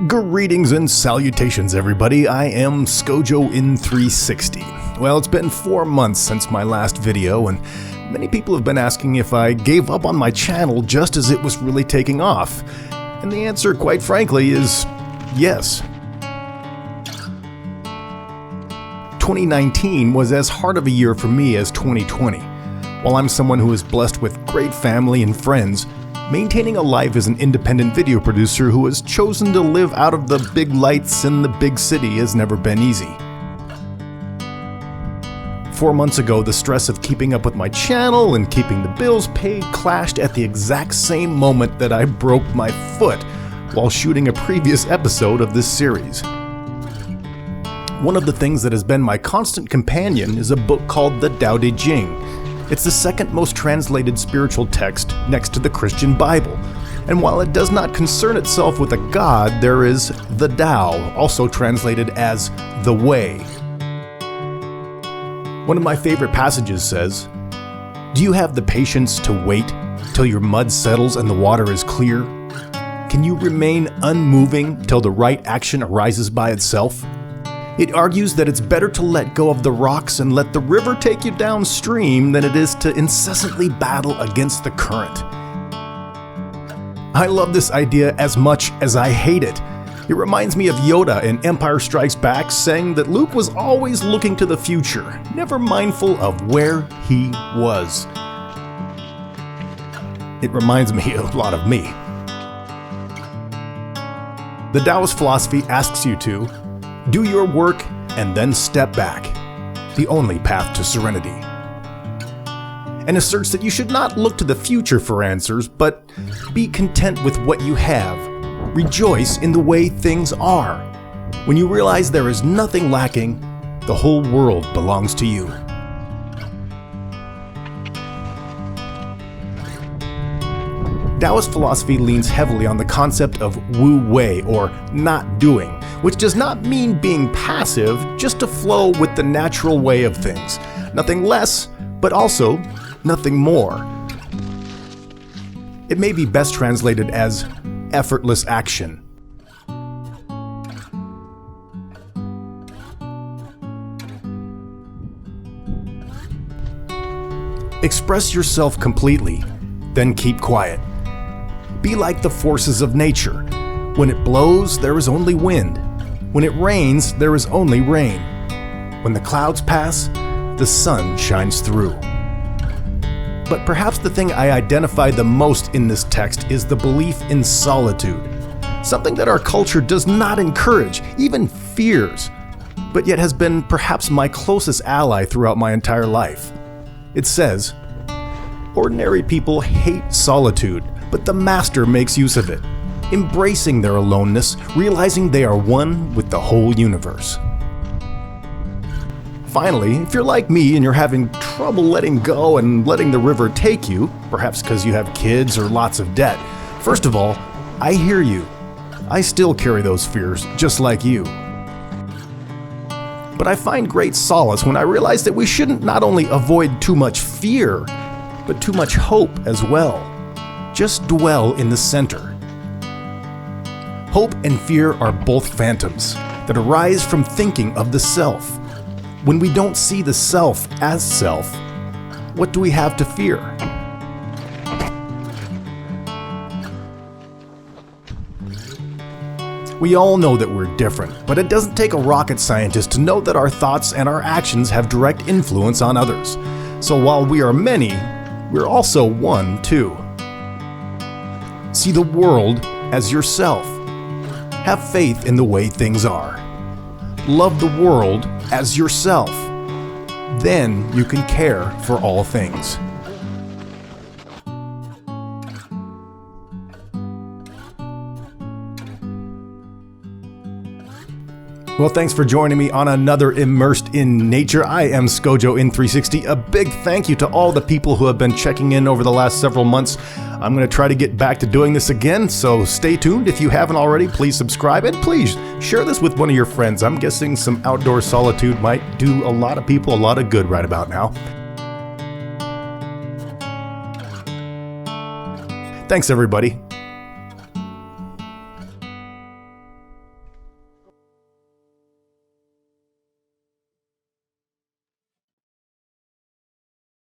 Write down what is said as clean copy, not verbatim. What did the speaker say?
Greetings and salutations, everybody. I am Scojo in 360. Well, it's been 4 months since my last video, and many people have been asking if I gave up on my channel just as it was really taking off. And the answer, quite frankly, is yes. 2019 was as hard of a year for me as 2020. While I'm someone who is blessed with great family and friends, maintaining a life as an independent video producer who has chosen to live out of the big lights in the big city has never been easy. 4 months ago, the stress of keeping up with my channel and keeping the bills paid clashed at the exact same moment that I broke my foot while shooting a previous episode of this series. One of the things that has been my constant companion is a book called the Tao Te Ching. It's the second most translated spiritual text next to the Christian Bible. And while it does not concern itself with a god, there is the Tao, also translated as the Way. One of my favorite passages says, "Do you have the patience to wait till your mud settles and the water is clear? Can you remain unmoving till the right action arises by itself?" It argues that it's better to let go of the rocks and let the river take you downstream than it is to incessantly battle against the current. I love this idea as much as I hate it. It reminds me of Yoda in Empire Strikes Back saying that Luke was always looking to the future, never mindful of where he was. It reminds me a lot of me. The Taoist philosophy asks you to do your work and then step back, the only path to serenity. And asserts that you should not look to the future for answers, but be content with what you have. Rejoice in the way things are. When you realize there is nothing lacking, the whole world belongs to you. Taoist philosophy leans heavily on the concept of wu wei, or not doing, which does not mean being passive, just to flow with the natural way of things. Nothing less, but also nothing more. It may be best translated as effortless action. Express yourself completely, then keep quiet. Be like the forces of nature. When it blows, there is only wind. When it rains, there is only rain. When the clouds pass, the sun shines through. But perhaps the thing I identify the most in this text is the belief in solitude, something that our culture does not encourage, even fears, but yet has been perhaps my closest ally throughout my entire life. It says, "Ordinary people hate solitude, but the master makes use of it, embracing their aloneness, realizing they are one with the whole universe." Finally, if you're like me and you're having trouble letting go and letting the river take you, perhaps because you have kids or lots of debt, first of all, I hear you. I still carry those fears, just like you. But I find great solace when I realize that we shouldn't not only avoid too much fear, but too much hope as well. Just dwell in the center. Hope and fear are both phantoms that arise from thinking of the self. When we don't see the self as self, what do we have to fear? We all know that we're different, but it doesn't take a rocket scientist to know that our thoughts and our actions have direct influence on others. So while we are many, we're also one too. See the world as yourself. Have faith in the way things are. Love the world as yourself. Then you can care for all things. Well, thanks for joining me on another Immersed in Nature. I am Scojo in 360. A big thank you to all the people who have been checking in over the last several months. I'm going to try to get back to doing this again, so stay tuned. If you haven't already, please subscribe, and please share this with one of your friends. I'm guessing some outdoor solitude might do a lot of people a lot of good right about now. Thanks, everybody.